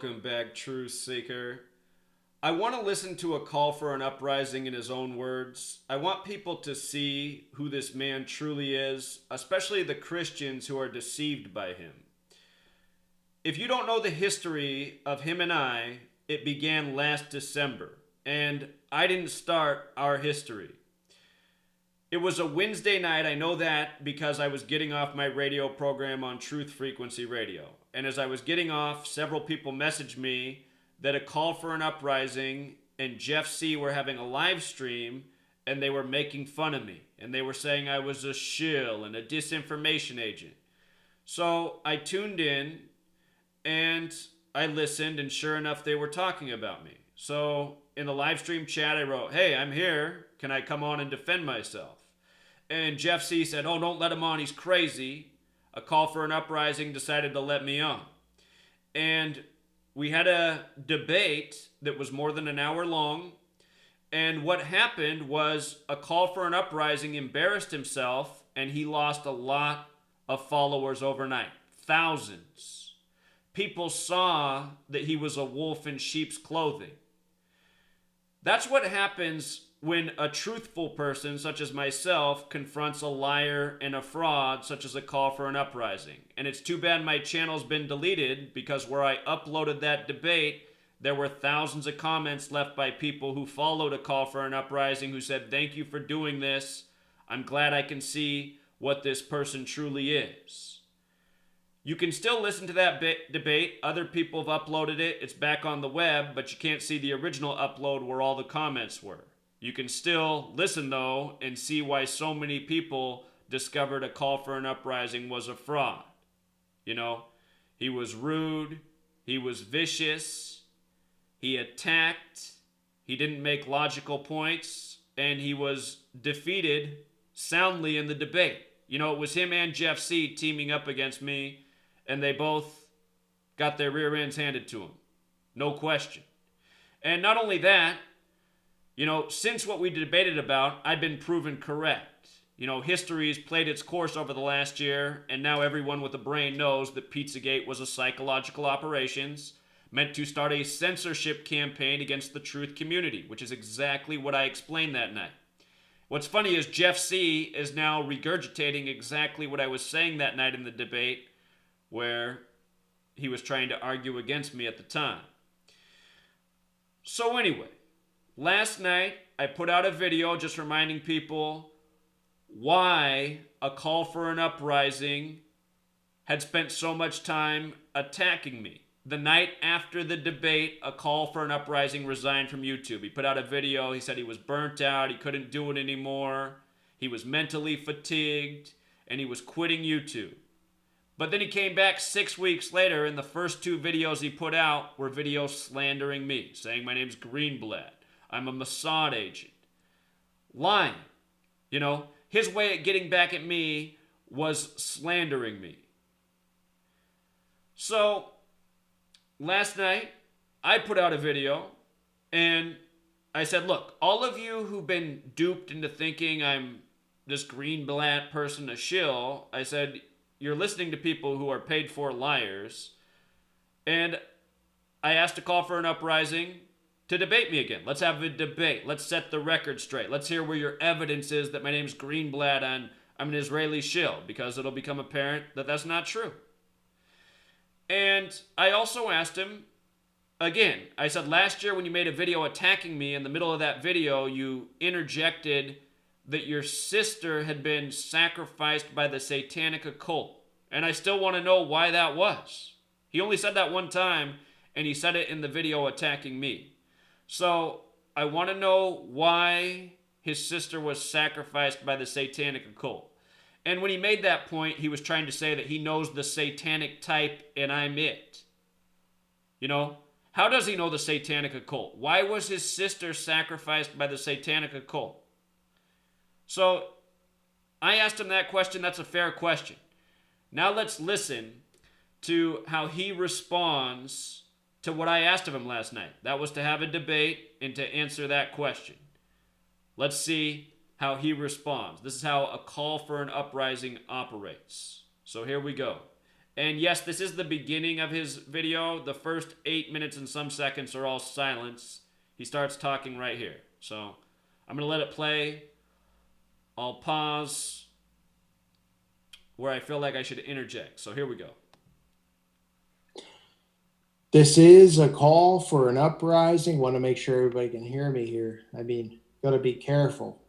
Welcome back, Truth Seeker. I want to listen to a call for an uprising in his own words. I want people to see who this man truly is, especially the Christians who are deceived by him. If you don't know the history of him and I, it began last December, and I didn't start our history. It was a Wednesday night. I know that because I was getting off my radio program on Truth Frequency Radio. And as I was getting off, several people messaged me that a call for an uprising and Jeff C were having a live stream and they were making fun of me. And they were saying I was a shill and a disinformation agent. So I tuned in and I listened, and sure enough, they were talking about me. So in the live stream chat, I wrote, "Hey, I'm here. Can I come on and defend myself?" And Jeff C said, "Oh, don't let him on. He's crazy." A call for an uprising decided to let me on. And we had a debate that was more than an hour long. And what happened was a call for an uprising embarrassed himself, and he lost a lot of followers overnight. Thousands. People saw that he was a wolf in sheep's clothing. That's what happens when a truthful person, such as myself, confronts a liar and a fraud, such as a call for an uprising. And it's too bad my channel's been deleted, because where I uploaded that debate, there were thousands of comments left by people who followed a call for an uprising who said, "Thank you for doing this. I'm glad I can see what this person truly is." You can still listen to that debate. Other people have uploaded it. It's back on the web, but you can't see the original upload where all the comments were. You can still listen, though, and see why so many people discovered a call for an uprising was a fraud. You know, he was rude, he was vicious, he attacked, he didn't make logical points, and he was defeated soundly in the debate. You know, it was him and Jeff C teaming up against me, and they both got their rear ends handed to them. No question. And not only that, you know, since what we debated about, I've been proven correct. You know, history's played its course over the last year, and now everyone with a brain knows that Pizzagate was a psychological operations meant to start a censorship campaign against the truth community, which is exactly what I explained that night. What's funny is Jeff C is now regurgitating exactly what I was saying that night in the debate, where he was trying to argue against me at the time. So anyway, last night I put out a video just reminding people why a call for an uprising had spent so much time attacking me. The night after the debate, a call for an uprising resigned from YouTube. He put out a video. He said he was burnt out. He couldn't do it anymore. He was mentally fatigued, and he was quitting YouTube. But then he came back 6 weeks later, and the first two videos he put out were videos slandering me, saying my name's Greenblatt, I'm a Mossad agent. Lying. You know, his way of getting back at me was slandering me. So, last night, I put out a video, and I said, look, all of you who've been duped into thinking I'm this Greenblatt person, a shill, I said, you're listening to people who are paid for liars. And I asked to call for an uprising to debate me again. Let's have a debate. Let's set the record straight. Let's hear where your evidence is that my name's Greenblatt and I'm an Israeli shill, because it'll become apparent that that's not true. And I also asked him, again, I said, last year when you made a video attacking me, in the middle of that video, you interjected that your sister had been sacrificed by the satanic occult. And I still want to know why that was. He only said that one time, and he said it in the video attacking me. So I want to know why his sister was sacrificed by the satanic occult. And when he made that point, he was trying to say that he knows the satanic type and I'm it. You know? How does he know the satanic occult? Why was his sister sacrificed by the satanic occult? So I asked him that question. That's a fair question. Now let's listen to how he responds to what I asked of him last night. That was to have a debate and to answer that question. Let's see how he responds. This is how a call for an uprising operates. So here we go. And yes, this is the beginning of his video. The first 8 minutes and some seconds are all silence. He starts talking right here. So I'm going to let it play. I'll pause where I feel like I should interject. So here we go. This is a call for an uprising. Want to make sure everybody can hear me here. I mean, got to be careful.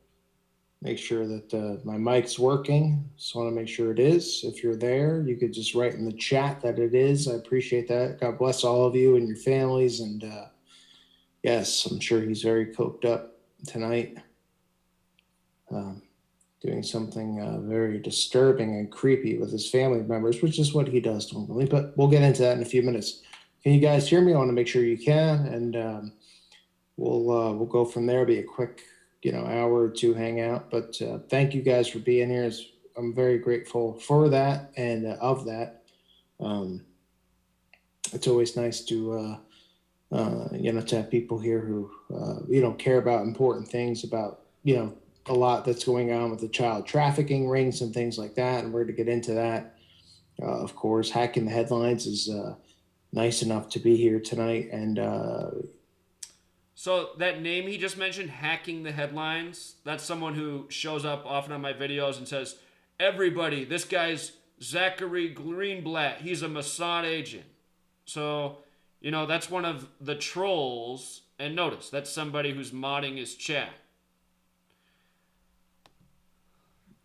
Make sure that my mic's working. Just want to make sure it is. If you're there, you could just write in the chat that it is. I appreciate that. God bless all of you and your families. And yes, I'm sure he's very coked up tonight, um, doing something very disturbing and creepy with his family members, which is what he does normally. But we'll get into that in a few minutes. Can you guys hear me? I want to make sure you can, and we'll go from there. Be a quick, hour or two hangout. But thank you guys for being here. I'm very grateful for that and of that. Um, it's always nice to have people here who care about important things, about a lot that's going on with the child trafficking rings and things like that. And we're going to get into that. Of course, hacking the headlines is nice enough to be here tonight, and So that name he just mentioned, hacking the headlines, that's someone who shows up often on my videos and says, everybody, this guy's Zachary Greenblatt. He's a Mossad agent. So, that's one of the trolls. And notice, that's somebody who's modding his chat.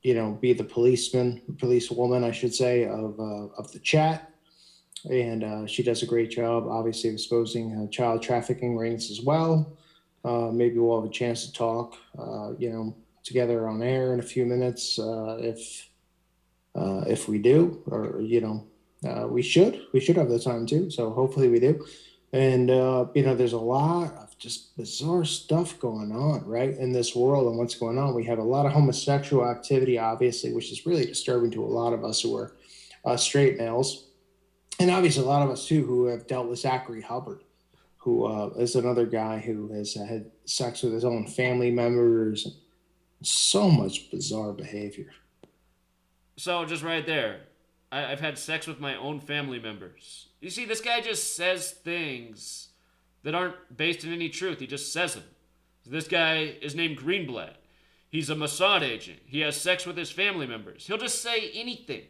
be the policewoman, I should say, of the chat. And she does a great job, obviously, exposing child trafficking rings as well. Maybe we'll have a chance to talk, together on air in a few minutes, if we do, or we should have the time to. So hopefully we do. And there's a lot of just bizarre stuff going on, right, in this world and what's going on. We have a lot of homosexual activity, obviously, which is really disturbing to a lot of us who are straight males, and obviously a lot of us too who have dealt with Zachary Hubbard, who is another guy who has had sex with his own family members. So much bizarre behavior. So, just right there, I've had sex with my own family members. You see, this guy just says things that aren't based in any truth. He just says them. This guy is named Greenblatt. He's a Mossad agent. He has sex with his family members. He'll just say anything.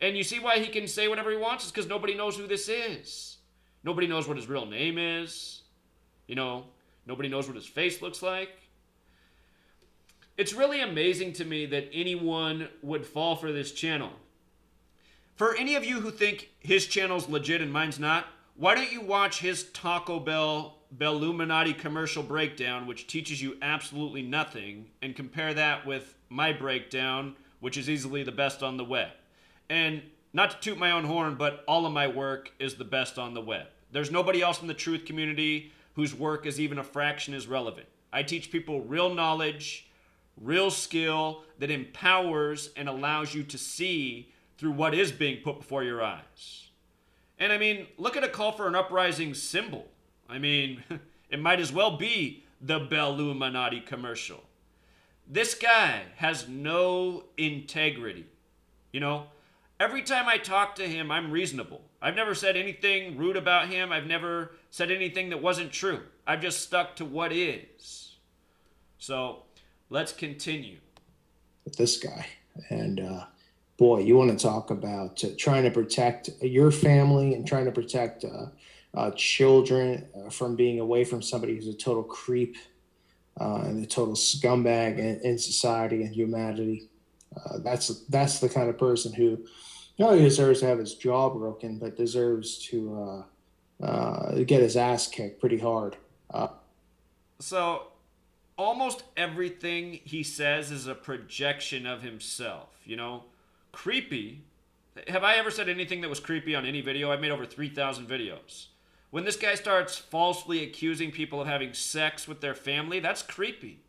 And you see why he can say whatever he wants? It's because nobody knows who this is. Nobody knows what his real name is. Nobody knows what his face looks like. It's really amazing to me that anyone would fall for this channel. For any of you who think his channel's legit and mine's not, why don't you watch his Taco Bell Belluminati commercial breakdown, which teaches you absolutely nothing, and compare that with my breakdown, which is easily the best on the web. And not to toot my own horn, but all of my work is the best on the web. There's nobody else in the truth community whose work is even a fraction as relevant. I teach people real knowledge, real skill that empowers and allows you to see through what is being put before your eyes. And I mean, look at a Call for an Uprising symbol. I mean, it might as well be the Belluminati commercial. This guy has no integrity. Every time I talk to him, I'm reasonable. I've never said anything rude about him. I've never said anything that wasn't true. I've just stuck to what is. So, let's continue. With this guy. And boy, you want to talk about trying to protect your family and trying to protect children from being away from somebody who's a total creep and a total scumbag in society and humanity. That's the kind of person who not only deserves to have his jaw broken, but deserves to get his ass kicked pretty hard. So, almost everything he says is a projection of himself. Creepy. Have I ever said anything that was creepy on any video? I've made over 3,000 videos. When this guy starts falsely accusing people of having sex with their family, that's creepy.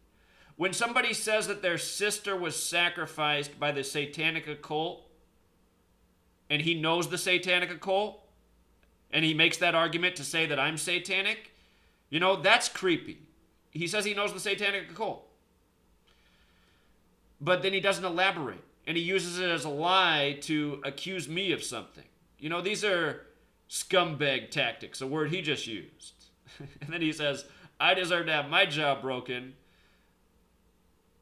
When somebody says that their sister was sacrificed by the satanic occult, and he knows the satanic occult, and he makes that argument to say that I'm satanic, that's creepy. He says he knows the satanic occult. But then he doesn't elaborate. And he uses it as a lie to accuse me of something. These are scumbag tactics, a word he just used. And then he says, I deserve to have my jaw broken.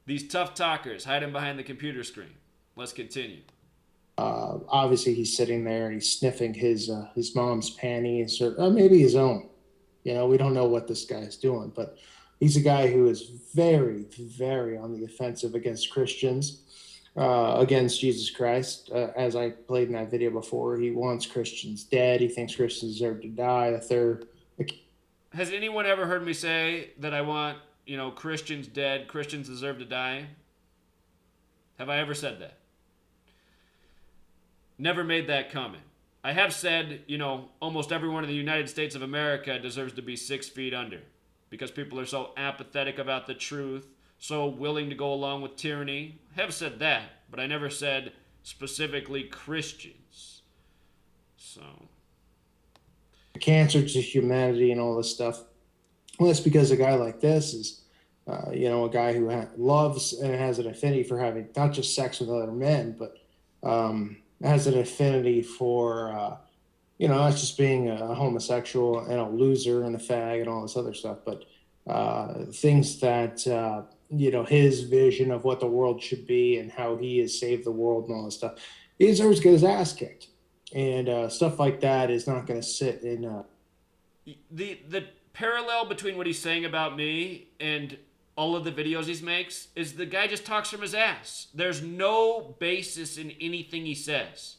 These tough talkers hiding behind the computer screen. Let's continue. Obviously, he's sitting there and he's sniffing his mom's panties or maybe his own. We don't know what this guy is doing, but he's a guy who is very, very on the offensive against Christians, against Jesus Christ. As I played in that video before, he wants Christians dead. He thinks Christians deserve to die. That they're Has anyone ever heard me say that I want, Christians dead, Christians deserve to die? Have I ever said that? Never made that comment. I have said, almost everyone in the United States of America deserves to be 6 feet under because people are so apathetic about the truth, so willing to go along with tyranny. I have said that, but I never said specifically Christians. So. cancer to humanity and all this stuff. Well, that's because a guy like this is, a guy who loves and has an affinity for having not just sex with other men, but has an affinity for, not just being a homosexual and a loser and a fag and all this other stuff, but things that, his vision of what the world should be and how he has saved the world and all this stuff. He deserves to get his ass kicked. And stuff like that is not going to sit in. The parallel between what he's saying about me and all of the videos he makes is the guy just talks from his ass. There's no basis in anything he says.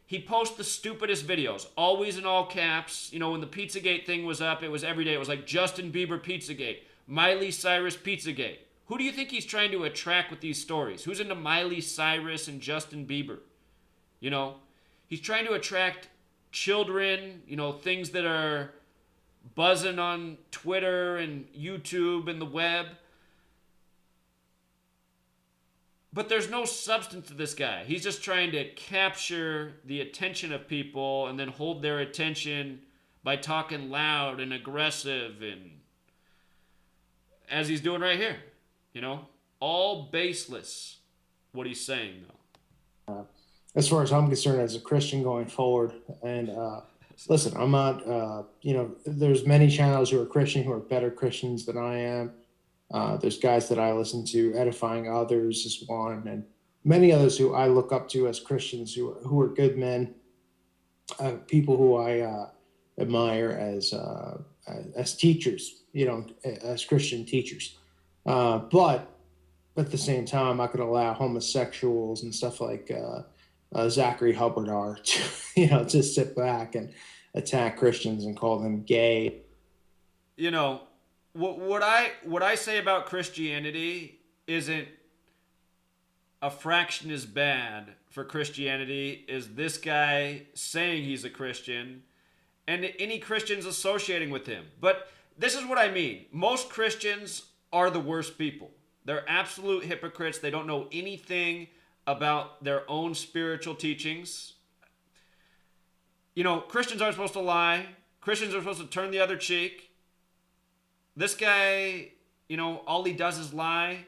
He posts the stupidest videos, always in all caps. When the Pizzagate thing was up, it was every day. It was like Justin Bieber Pizzagate, Miley Cyrus Pizzagate. Who do you think he's trying to attract with these stories? Who's into Miley Cyrus and Justin Bieber? He's trying to attract children, things that are buzzing on Twitter and YouTube and the web. But there's no substance to this guy. He's just trying to capture the attention of people and then hold their attention by talking loud and aggressive, and as he's doing right here. All baseless what he's saying, though. As far as I'm concerned, as a Christian going forward, and listen, I'm not, there's many channels who are Christian who are better Christians than I am. There's guys that I listen to, Edifying Others is one, and many others who I look up to as Christians who are good men, people who I admire as teachers, as Christian teachers. But at the same time, I'm not going to allow homosexuals and stuff like Zachary Hubbard are to, to sit back and attack Christians and call them gay. What I say about Christianity isn't a fraction as bad for Christianity as this guy saying he's a Christian and any Christians associating with him. But this is what I mean. Most Christians are the worst people. They're absolute hypocrites. They don't know anything about their own spiritual teachings. Christians aren't supposed to lie. Christians are supposed to turn the other cheek. This guy, all he does is lie,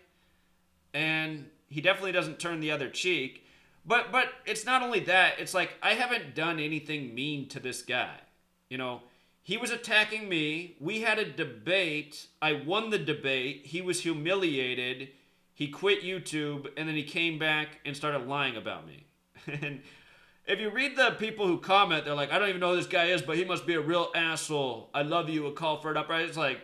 and he definitely doesn't turn the other cheek. But it's not only that. It's like, I haven't done anything mean to this guy. He was attacking me. We had a debate. I won the debate. He was humiliated. He quit YouTube, and then he came back and started lying about me. And if you read the people who comment, they're like, I don't even know who this guy is, but he must be a real asshole. I love you, a call for an uprising. It's like,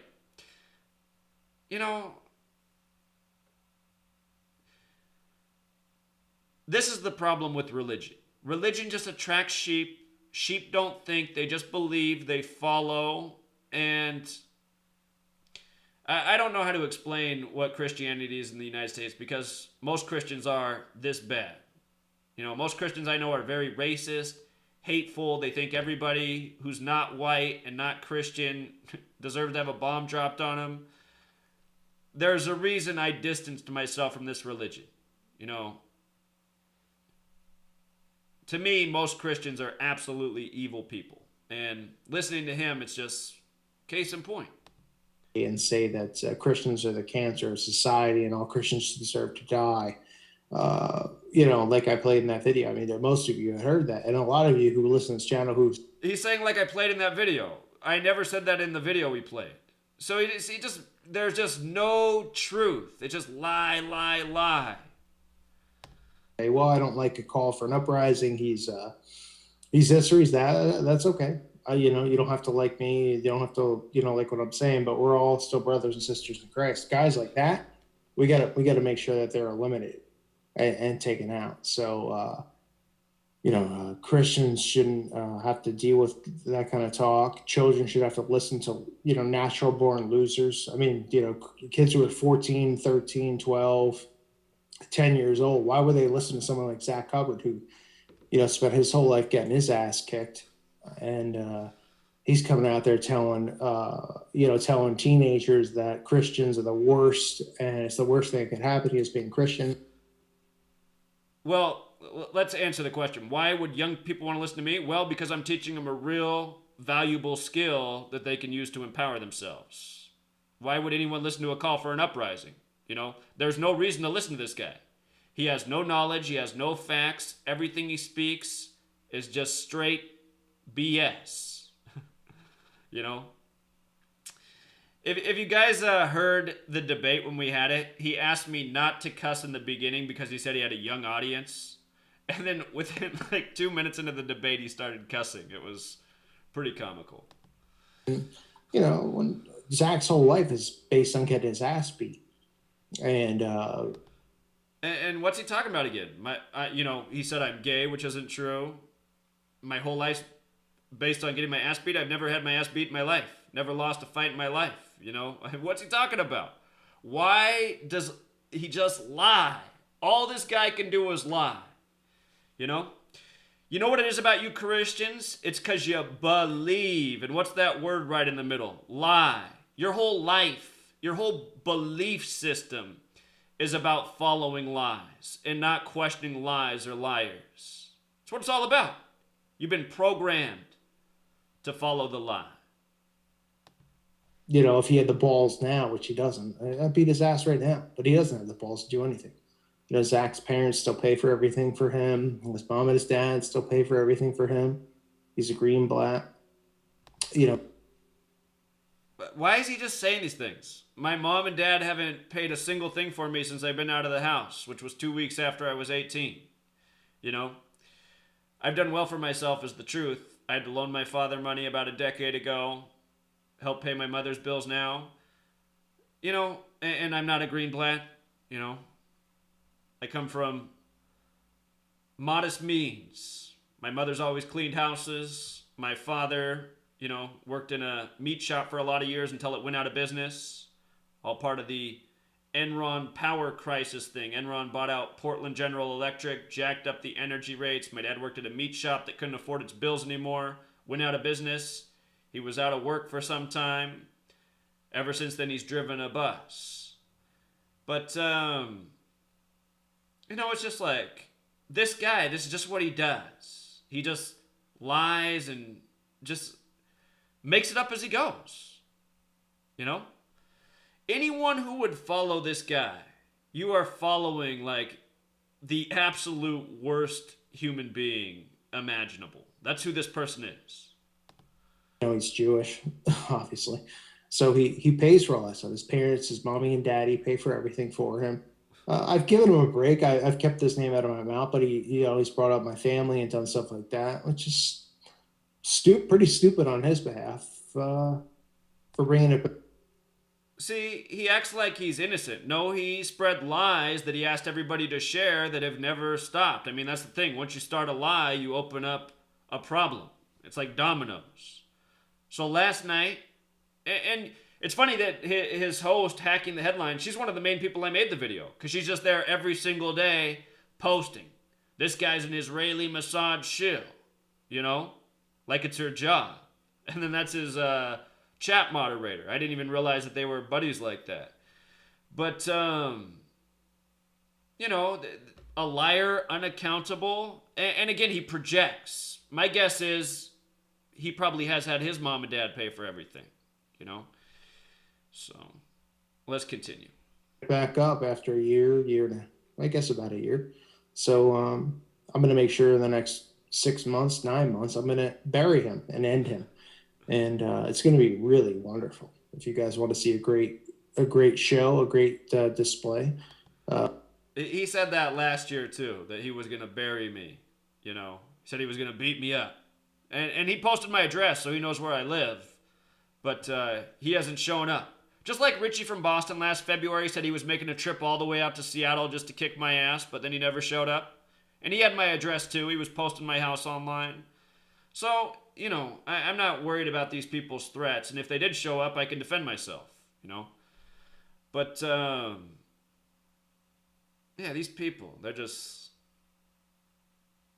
this is the problem with religion. Religion just attracts sheep. Sheep don't think, they just believe, they follow, and I don't know how to explain what Christianity is in the United States because most Christians are this bad. Most Christians I know are very racist, hateful. They think everybody who's not white and not Christian deserves to have a bomb dropped on them. There's a reason I distanced myself from this religion. To me, most Christians are absolutely evil people. And listening to him, it's just case in point. And say that Christians are the cancer of society and all Christians deserve to die. Like I played in that video. I mean, there most of you have heard that, and a lot of you who listen to this channel who He's saying like I played in that video. I never said that in the video we played. So he just there's just no truth. It's just lie, lie, lie. say, "Well, I don't like a call for an uprising. He's this or he's that." That's okay. You don't have to like me. You don't have to, like what I'm saying. But we're all still brothers and sisters in Christ. Guys like that, we gotta make sure that they're eliminated and taken out. So Christians shouldn't have to deal with that kind of talk. Children should have to listen to, natural born losers. I mean, kids who are 14, 13, 12, 10 years old, why would they listen to someone like Zach Hubbard who, spent his whole life getting his ass kicked? And he's coming out there telling teenagers that Christians are the worst and it's the worst thing that could happen. He is being Christian. Well, let's answer the question. Why would young people want to listen to me? Well, because I'm teaching them a real valuable skill that they can use to empower themselves. Why would anyone listen to a call for an uprising? There's no reason to listen to this guy. He has no knowledge, he has no facts. Everything he speaks is just straight BS. you know? If you guys heard the debate when we had it, he asked me not to cuss in the beginning because he said he had a young audience. And then within like 2 minutes into the debate, he started cussing. It was pretty comical. When Zach's whole life is based on getting his ass beat. And And what's he talking about again? He said I'm gay, which isn't true. My whole life's based on getting my ass beat. I've never had my ass beat in my life. Never lost a fight in my life. What's he talking about? Why does he just lie? All this guy can do is lie. You know? You know what it is about you Christians? It's because you believe. And what's that word right in the middle? Lie. Your whole life, your whole belief system is about following lies and not questioning lies or liars. That's what it's all about. You've been programmed to follow the lie. if he had the balls now, which he doesn't, I'd beat his ass right now. But he doesn't have the balls to do anything. Zach's parents still pay for everything for him. His mom and his dad still pay for everything for him. He's a green black. But why is he just saying these things? My mom and dad haven't paid a single thing for me since I've been out of the house, which was 2 weeks after I was 18. You know? I've done well for myself is the truth. I had to loan my father money about a decade ago, help pay my mother's bills now. And I'm not a greenblatt, I come from modest means. My mother's always cleaned houses. My father, worked in a meat shop for a lot of years until it went out of business. All part of the Enron power crisis thing. Enron bought out Portland General Electric, jacked up the energy rates. My dad worked at a meat shop that couldn't afford its bills anymore, went out of business. He was out of work for some time. Ever since then, he's driven a bus. But, it's just like, this guy, this is just what he does. He just lies and just makes it up as he goes. Anyone who would follow this guy, you are following like the absolute worst human being imaginable. That's who this person is. He's Jewish, obviously. So he pays for all that stuff. His parents, his mommy and daddy pay for everything for him. I've given him a break. I've kept his name out of my mouth, but he always brought up my family and done stuff like that, which is pretty stupid on his behalf for bringing it. See, he acts like he's innocent. No, he spread lies that he asked everybody to share that have never stopped. I mean, that's the thing. Once you start a lie, you open up a problem. It's like dominoes. So last night, and it's funny that his host hacking the headline, she's one of the main people I made the video because she's just there every single day posting. This guy's an Israeli Mossad shill, like it's her job. And then that's his chat moderator. I didn't even realize that they were buddies like that. But, a liar, unaccountable, and again, he projects. My guess is he probably has had his mom and dad pay for everything, So, let's continue. Back up after a year, I guess about a year. So I'm going to make sure in the next 6 months, 9 months, I'm going to bury him and end him, and it's going to be really wonderful. If you guys want to see a great show, a great display. Uh, He said that last year too, that he was gonna bury me. You know, he said he was gonna beat me up, and he posted my address so he knows where I live. But he hasn't shown up. Just like Richie from Boston last February said he was making a trip all the way out to Seattle just to kick my ass, but then he never showed up. And he had my address too. He was posting my house online. So, I'm not worried about these people's threats. And if they did show up, I can defend myself, you know? But, yeah, these people, they're just.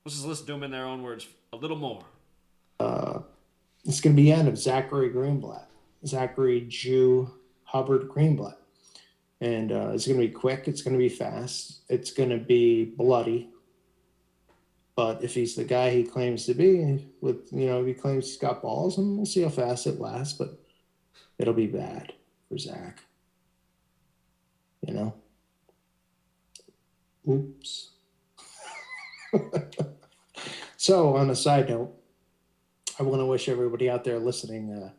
Let's just listen to them in their own words a little more. it's going to be the end of Zachary Greenblatt, Zachary Jew Hubbard Greenblatt. And it's going to be quick. It's going to be fast. It's going to be bloody. But if he's the guy he claims to be, if he claims he's got balls, and we'll see how fast it lasts. But it'll be bad for Zach. You know. Oops. So, on a side note, I want to wish everybody out there listening.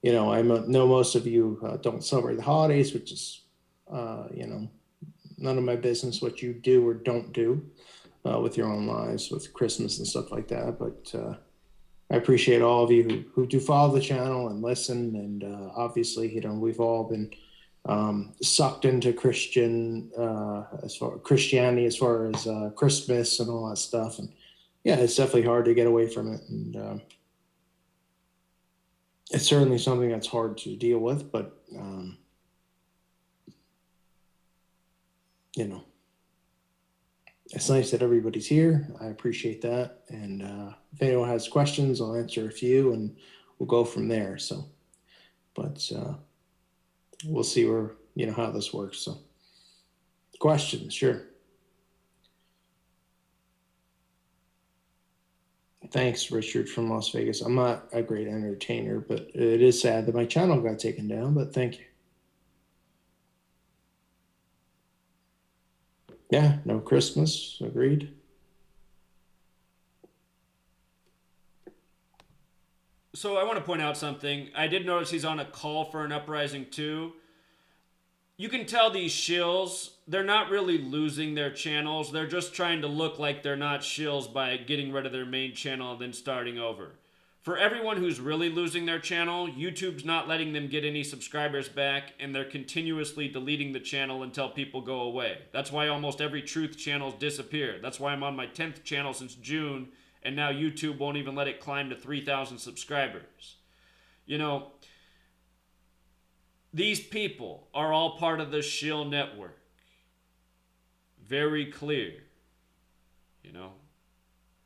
I know most of you don't celebrate the holidays, which is, none of my business what you do or don't do with your own lives, with Christmas and stuff like that. But I appreciate all of you who do follow the channel and listen. And obviously, we've all been sucked into Christianity as far as Christmas and all that stuff. And yeah, it's definitely hard to get away from it. And it's certainly something that's hard to deal with, but it's nice that everybody's here. I appreciate that. And if anyone has questions, I'll answer a few and we'll go from there. So, but we'll see how this works. So questions, sure. Thanks, Richard from Las Vegas. I'm not a great entertainer, but it is sad that my channel got taken down, but thank you. Yeah, no Christmas. Agreed. So I want to point out something. I did notice he's on a Call for an Uprising too. You can tell these shills, they're not really losing their channels. They're just trying to look like they're not shills by getting rid of their main channel and then starting over. For everyone who's really losing their channel, YouTube's not letting them get any subscribers back, and they're continuously deleting the channel until people go away. That's why almost every truth channel's disappeared. That's why I'm on my 10th channel since June, and now YouTube won't even let it climb to 3,000 subscribers. These people are all part of the shill network. Very clear.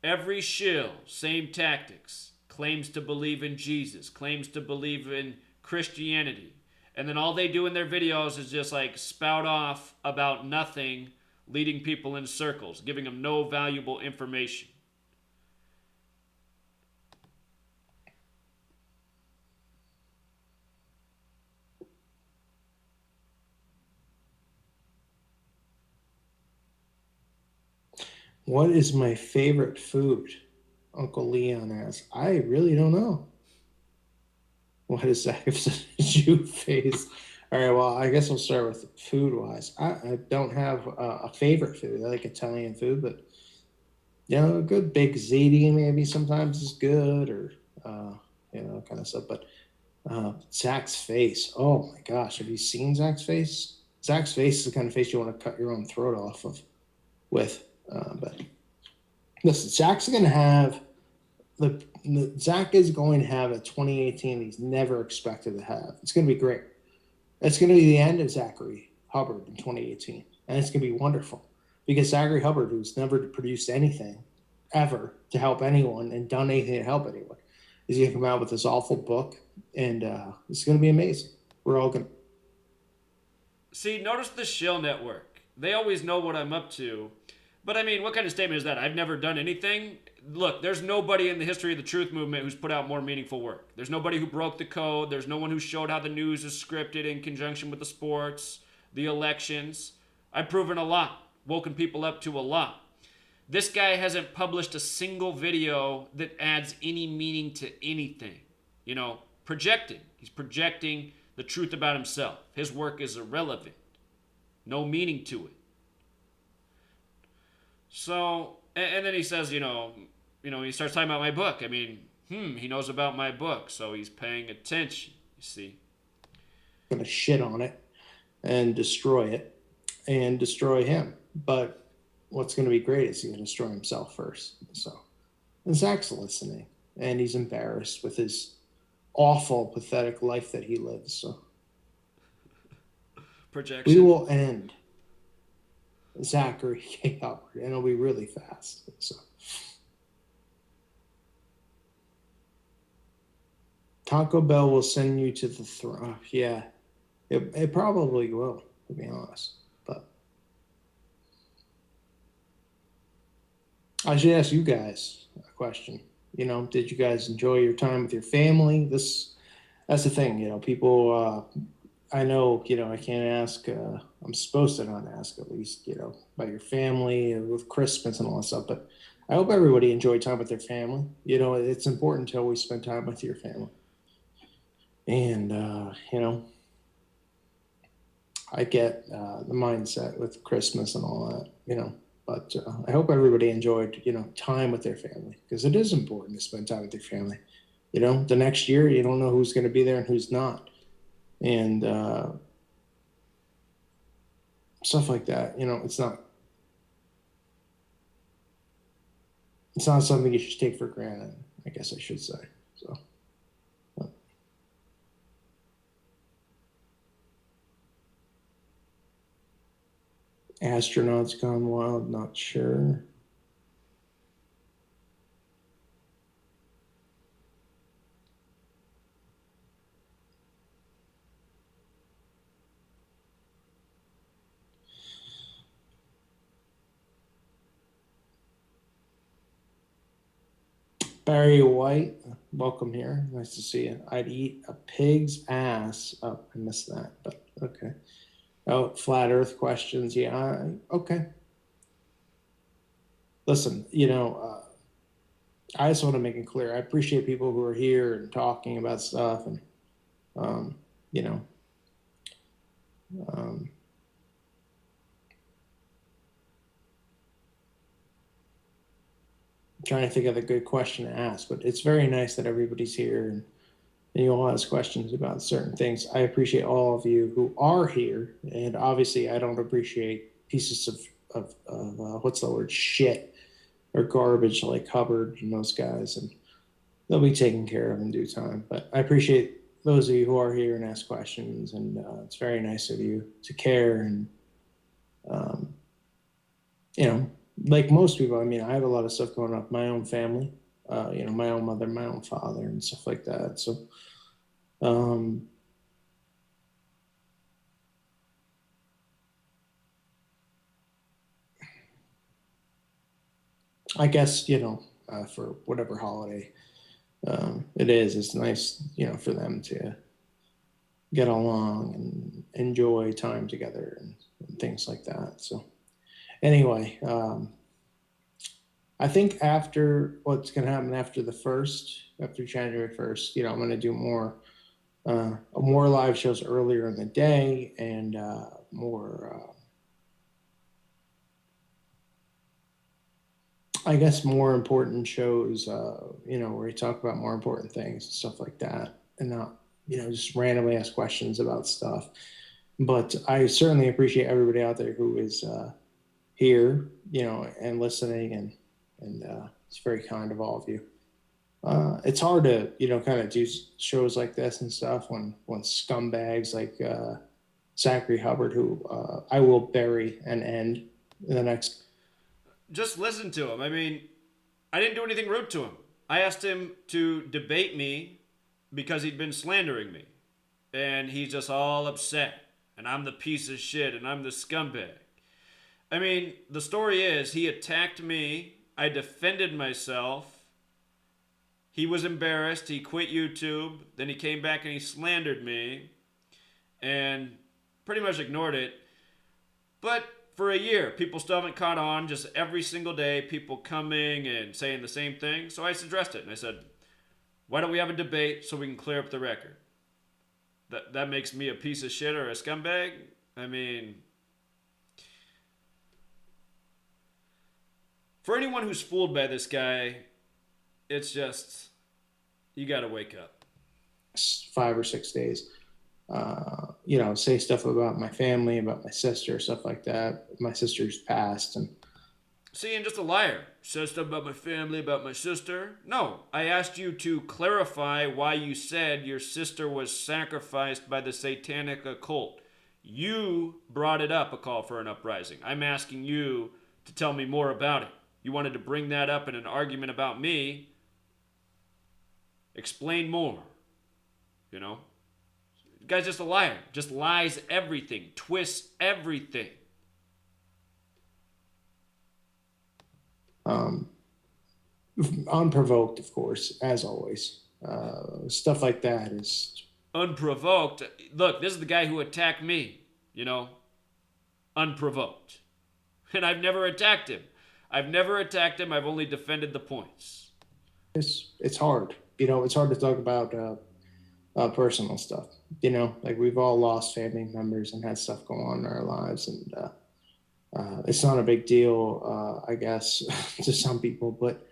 Every shill, same tactics, claims to believe in Jesus, claims to believe in Christianity. And then all they do in their videos is just spout off about nothing, leading people in circles, giving them no valuable information. What is my favorite food? Uncle Leon asks. I really don't know. What is that? If it's a Jew face. All right, well, I guess I'll start with food-wise. I don't have a favorite food. I like Italian food, but, a good big ziti maybe sometimes is good, or, kind of stuff. But Zach's face. Oh, my gosh. Have you seen Zach's face? Zach's face is the kind of face you want to cut your own throat off with. But listen, Zach's going to have Zach is going to have a 2018 he's never expected to have. It's going to be great. It's going to be the end of Zachary Hubbard in 2018, and it's going to be wonderful because Zachary Hubbard, who's never produced anything ever to help anyone and done anything to help anyone, is going to come out with this awful book, and it's going to be amazing. We're all going to see. Notice the shill network. They always know what I'm up to. But I mean, what kind of statement is that? I've never done anything? Look, there's nobody in the history of the truth movement who's put out more meaningful work. There's nobody who broke the code. There's no one who showed how the news is scripted in conjunction with the sports, the elections. I've proven a lot. woken people up to Allah. This guy hasn't published a single video that adds any meaning to anything. Projecting. He's projecting the truth about himself. His work is irrelevant. No meaning to it. So, and then he says, he starts talking about my book. I mean, he knows about my book, so he's paying attention, you see. Gonna shit on it and destroy it and destroy him. But what's going to be great is he's going to destroy himself first. So, and Zach's listening, and he's embarrassed with his awful, pathetic life that he lives. So, projection. We will end Zachary K. Hubbard, and it'll be really fast. So, Taco Bell will send you to the throne. Yeah, it probably will, to be honest. But I should ask you guys a question. Did you guys enjoy your time with your family? That's the thing. People. I know. I can't ask. I'm supposed to not ask, at least. About your family with Christmas and all that stuff. But I hope everybody enjoyed time with their family. It's important to always spend time with your family. And I get the mindset with Christmas and all that. But I hope everybody enjoyed, time with their family, because it is important to spend time with your family. The next year, you don't know who's going to be there and who's not. And stuff like that, it's not something you should take for granted, I guess I should say. So. Astronauts Gone Wild, not sure. Barry White, welcome here. Nice to see you. I'd eat a pig's ass. Oh, I missed that, but okay. Oh, flat Earth questions. Yeah, okay. Listen, I just want to make it clear. I appreciate people who are here and talking about stuff, and um, trying to think of a good question to ask. But it's very nice that everybody's here and you all ask questions about certain things. I appreciate all of you who are here, and obviously, I don't appreciate pieces of what's the word, shit or garbage like Hubbard and those guys, and they'll be taken care of in due time. But I appreciate those of you who are here and ask questions, and it's very nice of you to care. And like most people, I mean, I have a lot of stuff going on with my own family, my own mother, my own father, and stuff like that. So, I guess, for whatever holiday it is, it's nice, for them to get along and enjoy time together and things like that. So, anyway, I think after what's going to happen after after January 1st, I'm going to do more live shows earlier in the day, and more, I guess, more important shows, where we talk about more important things and stuff like that, and not, just randomly ask questions about stuff. But I certainly appreciate everybody out there who is here, and listening, and it's very kind of all of you. It's hard to, kind of do shows like this and stuff when scumbags like Zachary Hubbard, who I will bury and end in the next. Just listen to him. I mean, I didn't do anything rude to him. I asked him to debate me because he'd been slandering me. And he's just all upset. And I'm the piece of shit, and I'm the scumbag. I mean, the story is he attacked me. I defended myself. He was embarrassed. He quit YouTube. Then he came back and he slandered me. And pretty much ignored it. But for a year. People still haven't caught on. Just every single day, people coming and saying the same thing. So I addressed it and I said, why don't we have a debate so we can clear up the record? That makes me a piece of shit or a scumbag? I mean, for anyone who's fooled by this guy, it's just, you gotta wake up. 5 or 6 days. Say stuff about my family, about my sister, stuff like that. My sister's passed, and See, and just a liar. Said stuff about my family, about my sister. No, I asked you to clarify why you said your sister was sacrificed by the satanic occult. You brought it up, a call for an uprising. I'm asking you to tell me more about it. You wanted to bring that up in an argument about me. Explain more. You know? The guy's just a liar. Just lies everything. Twists everything. Unprovoked, of course, as always. Stuff like that is Unprovoked. Look, this is the guy who attacked me. You know? Unprovoked. And I've never attacked him. I've never attacked him. I've only defended the points. it's hard. It's hard to talk about personal stuff. Like we've all lost family members and had stuff go on in our lives, and it's not a big deal, I guess, to some people, but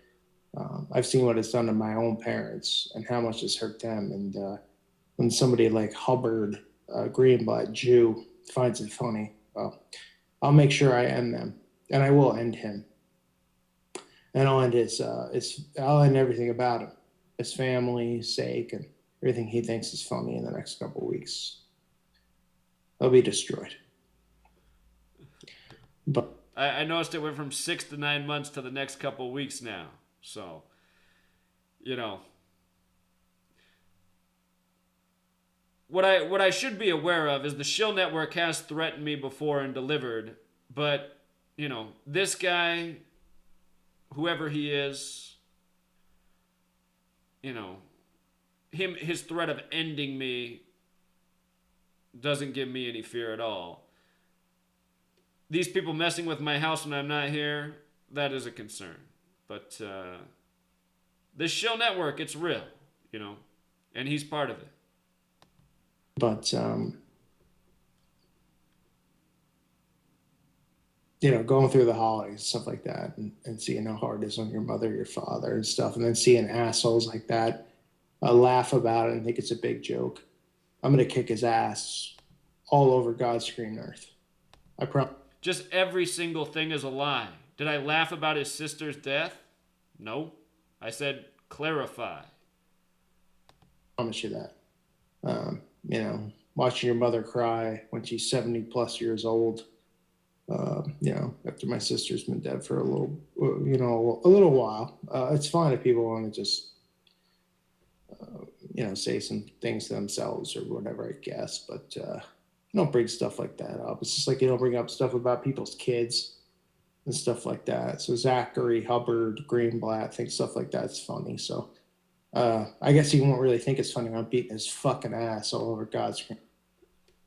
I've seen what it's done to my own parents and how much it's hurt them. And when somebody like Hubbard, Greenblatt, Jew, finds it funny, well, I'll make sure I end them, and I will end him, and I'll end I'll end everything about him, his family, his sake, and everything he thinks is funny in the next couple of weeks. They'll be destroyed. But I noticed it went from 6 to 9 months to the next couple of weeks now. So, you know, what I should be aware of is the Shill Network has threatened me before and delivered, but this guy, whoever he is, his threat of ending me doesn't give me any fear at all. These people messing with my house when I'm not here, that is a concern. But this Shill Network, it's real, and he's part of it. But going through the holidays, stuff like that, and seeing how hard it is on your mother, your father, and stuff, and then seeing assholes like that laugh about it and think it's a big joke. I'm gonna kick his ass all over God's green earth. I promise. Just every single thing is a lie. Did I laugh about his sister's death? No. I said clarify. Promise you that. Watching your mother cry when she's 70 plus years old. After my sister's been dead for a little while. It's fine if people want to just, say some things to themselves or whatever, I guess. But don't bring stuff like that up. It's just like you don't bring up stuff about people's kids and stuff like that. So Zachary, Hubbard, Greenblatt think stuff like that's funny. So I guess you won't really think it's funny when I'm beating his fucking ass all over God's screen.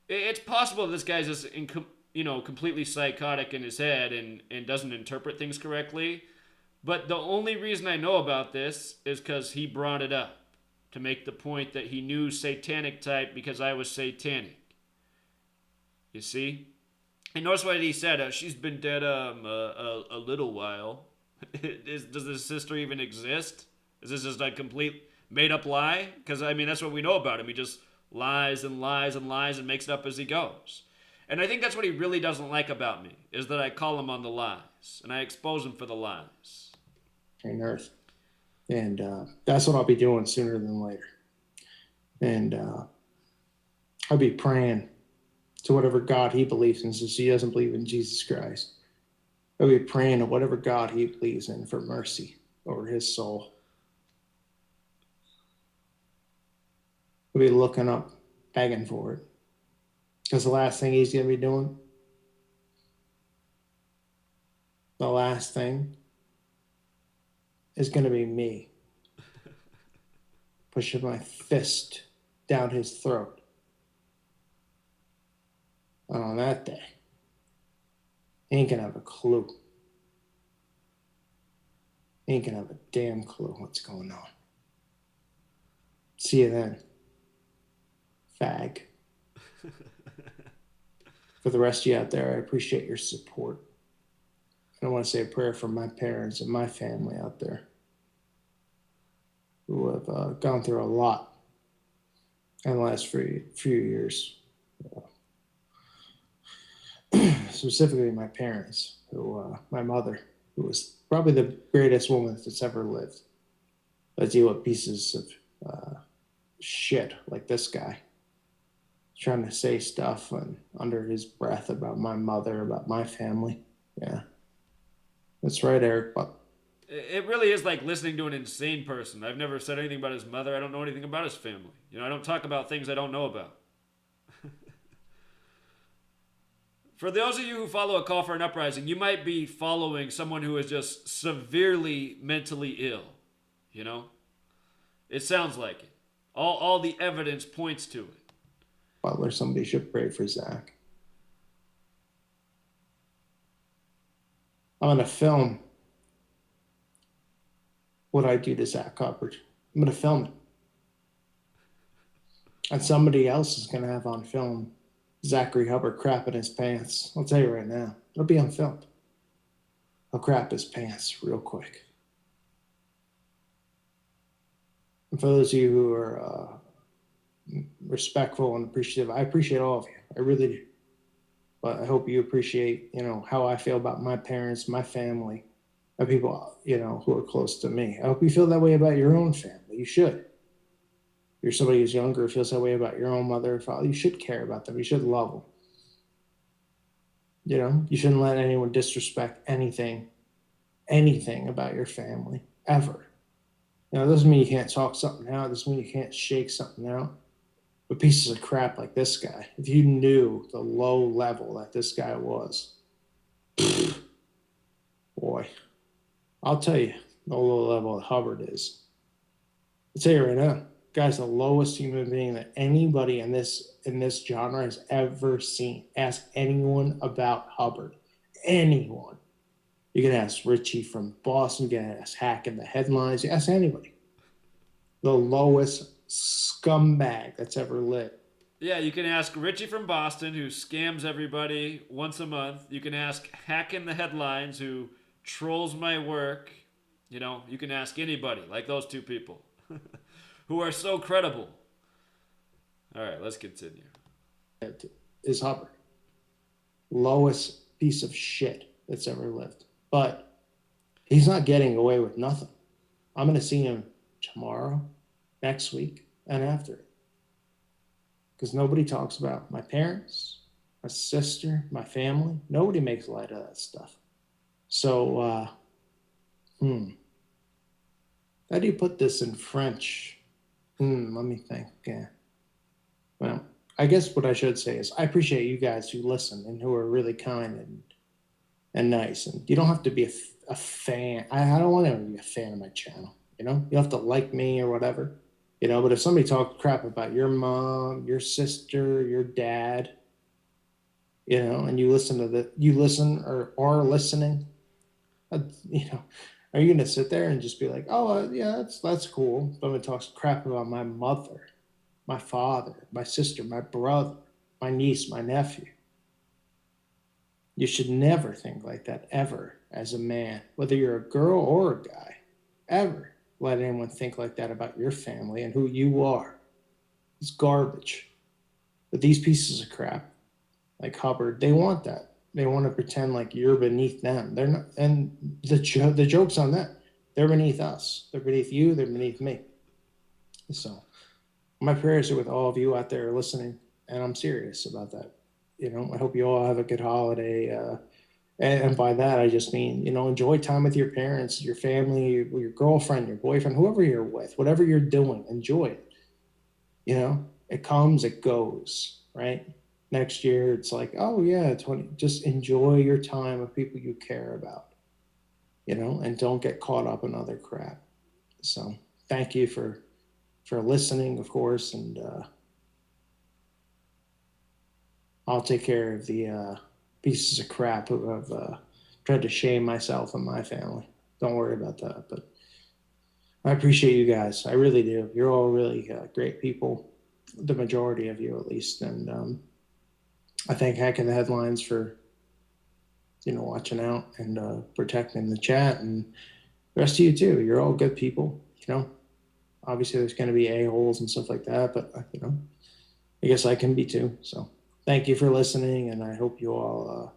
It's possible this guy's just completely psychotic in his head and doesn't interpret things correctly. But the only reason I know about this is because he brought it up to make the point that he knew satanic type because I was satanic. You see? And notice what he said. She's been dead a little while. Does this sister even exist? Is this just a complete made-up lie? Because, that's what we know about him. He just lies and lies and lies and makes it up as he goes. And I think that's what he really doesn't like about me, is that I call him on the lies. And I expose him for the lies. On earth. And that's what I'll be doing sooner than later. And I'll be praying to whatever God he believes in, since he doesn't believe in Jesus Christ. I'll be praying to whatever God he believes in for mercy over his soul. I'll be looking up, begging for it. Because the last thing he's going to be doing, the last thing is going to be me pushing my fist down his throat. And on that day, He ain't gonna have a clue. He ain't gonna have a damn clue what's going on. See you then, fag. For the rest of you out there, I appreciate your support. I want to say a prayer for my parents and my family out there who have gone through a lot in the last few years. Specifically, my parents, my mother, who was probably the greatest woman that's ever lived. I deal with pieces of shit like this guy trying to say stuff and under his breath about my mother, about my family. Yeah, that's right, Eric. But It really is like listening to an insane person. I've never said anything about his mother. I don't know anything about his family. I don't talk about things I don't know about. For those of you who follow a call for an uprising, you might be following someone who is just severely mentally ill. You know? It sounds like it. All the evidence points to it. Butler, somebody should pray for Zach. I'm gonna film what I do to Zach Hubbard. I'm gonna film it, and somebody else is gonna have on film Zachary Hubbard crapping his pants. I'll tell you right now, it'll be on film. He'll crap his pants real quick. And for those of you who are respectful and appreciative, I appreciate all of you. I really do. But I hope you appreciate, how I feel about my parents, my family, and people, who are close to me. I hope you feel that way about your own family. You should. If you're somebody who's younger who feels that way about your own mother or father, you should care about them. You should love them. You shouldn't let anyone disrespect anything about your family, ever. It doesn't mean you can't talk something out. It doesn't mean you can't shake something out. But pieces of crap like this guy, if you knew the low level that this guy was, boy, I'll tell you the low level that Hubbard is. I'll tell you right now, guy's the lowest human being that anybody in this genre has ever seen. Ask anyone about Hubbard. Anyone. You can ask Richie from Boston. You can ask Hack in the headlines. You ask anybody. The lowest scumbag that's ever lived. Yeah, you can ask Richie from Boston, who scams everybody once a month. You can ask Hack in the Headlines, who trolls my work. You can ask anybody, like those two people, who are so credible. All right, let's continue. Is Hubbard. Lowest piece of shit that's ever lived. But he's not getting away with nothing. I'm going to see him tomorrow, next week, and after it. Because nobody talks about my parents, my sister, my family. Nobody makes light of that stuff. So, how do you put this in French? Let me think. Yeah. Well, I guess what I should say is I appreciate you guys who listen and who are really kind and nice. And you don't have to be a fan. I don't want to be a fan of my channel. You have to like me or whatever. But if somebody talks crap about your mom, your sister, your dad, and you listen or are listening, are you going to sit there and just be like, oh, yeah, that's cool. But when it talks crap about my mother, my father, my sister, my brother, my niece, my nephew, you should never think like that ever as a man, whether you're a girl or a guy, ever let anyone think like that about your family and who you are. It's garbage. But these pieces of crap, like Hubbard, they want that. They want to pretend like you're beneath them. They're not, and the joke's on them. They're beneath us. They're beneath you. They're beneath me. So my prayers are with all of you out there listening, and I'm serious about that. I hope you all have a good holiday. And by that, I just mean, enjoy time with your parents, your family, your girlfriend, your boyfriend, whoever you're with, whatever you're doing, enjoy it. It comes, it goes, right? Next year, it's like, oh yeah, just enjoy your time with people you care about, and don't get caught up in other crap. So thank you for listening, of course, and I'll take care of the pieces of crap who have tried to shame myself and my family. Don't worry about that. But I appreciate you guys. I really do. You're all really great people, the majority of you at least. And I thank Hack in the Headlines for watching out and protecting the chat, and the rest of you too. You're all good people. Obviously there's going to be a-holes and stuff like that, but I guess I can be too. So thank you for listening, and I hope you all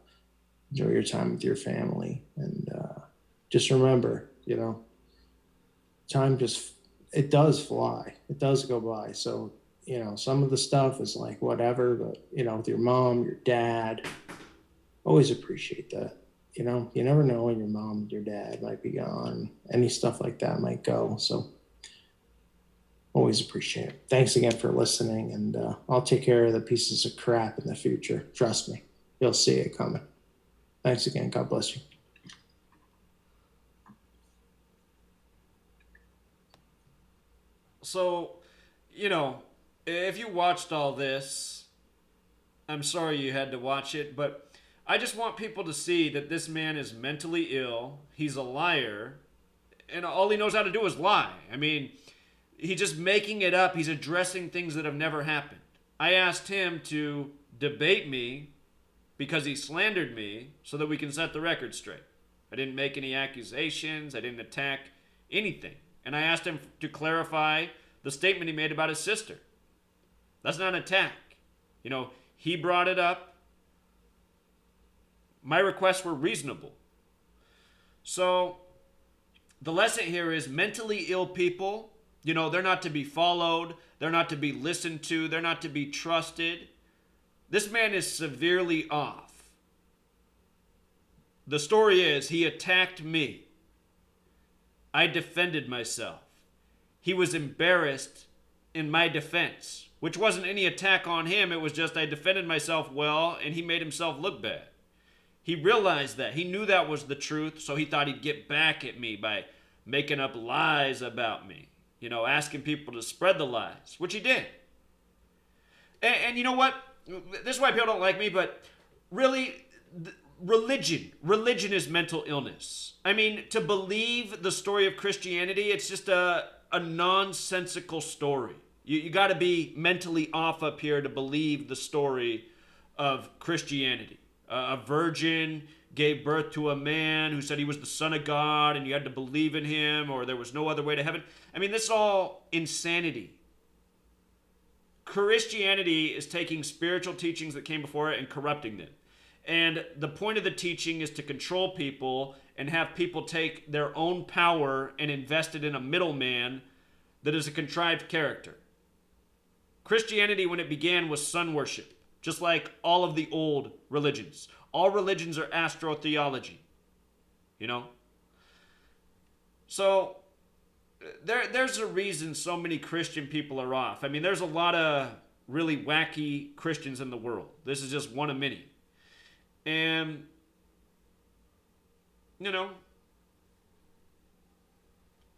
enjoy your time with your family. And just remember, time it does fly. It does go by. So, some of the stuff is like whatever, but, with your mom, your dad, always appreciate that. You never know when your mom and your dad might be gone. Any stuff like that might go. So always appreciate it. Thanks again for listening, and I'll take care of the pieces of crap in the future. Trust me. You'll see it coming. Thanks again. God bless you. So, if you watched all this, I'm sorry you had to watch it, but I just want people to see that this man is mentally ill. He's a liar, and all he knows how to do is lie. I mean, he's just making it up. He's addressing things that have never happened. I asked him to debate me because he slandered me so that we can set the record straight. I didn't make any accusations. I didn't attack anything. And I asked him to clarify the statement he made about his sister. That's not an attack. He brought it up. My requests were reasonable. So the lesson here is mentally ill people, they're not to be followed. They're not to be listened to. They're not to be trusted. This man is severely off. The story is he attacked me. I defended myself. He was embarrassed in my defense, which wasn't any attack on him. It was just I defended myself well, and he made himself look bad. He realized that. He knew that was the truth, so he thought he'd get back at me by making up lies about me, asking people to spread the lies, which he did. And you know what? This is why people don't like me, but really, religion is mental illness. I mean, to believe the story of Christianity, it's just a nonsensical story. You got to be mentally off up here to believe the story of Christianity. A virgin gave birth to a man who said he was the Son of God, and you had to believe in him, or there was no other way to heaven. I mean, this is all insanity. Christianity is taking spiritual teachings that came before it and corrupting them. And the point of the teaching is to control people and have people take their own power and invest it in a middleman that is a contrived character. Christianity, when it began, was sun worship, just like all of the old religions. All religions are astrotheology, So there's a reason so many Christian people are off. I mean, there's a lot of really wacky Christians in the world. This is just one of many. And,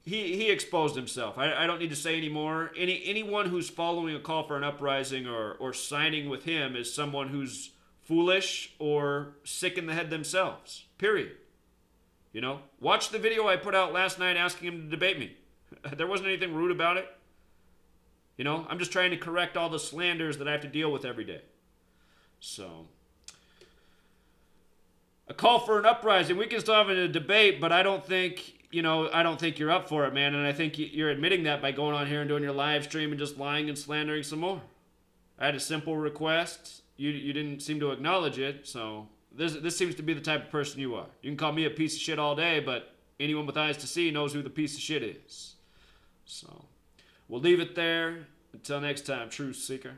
he exposed himself. I don't need to say any more. Anyone who's following a call for an uprising or siding with him is someone who's foolish or sick in the head themselves. Period. Watch the video I put out last night asking him to debate me. There wasn't anything rude about it. I'm just trying to correct all the slanders that I have to deal with every day. So, a call for an uprising. We can still have a debate, but I don't think you're up for it, man. And I think you're admitting that by going on here and doing your live stream and just lying and slandering some more. I had a simple request. You didn't seem to acknowledge it, so this seems to be the type of person you are. You can call me a piece of shit all day, but anyone with eyes to see knows who the piece of shit is. So, we'll leave it there. Until next time, Truth Seeker.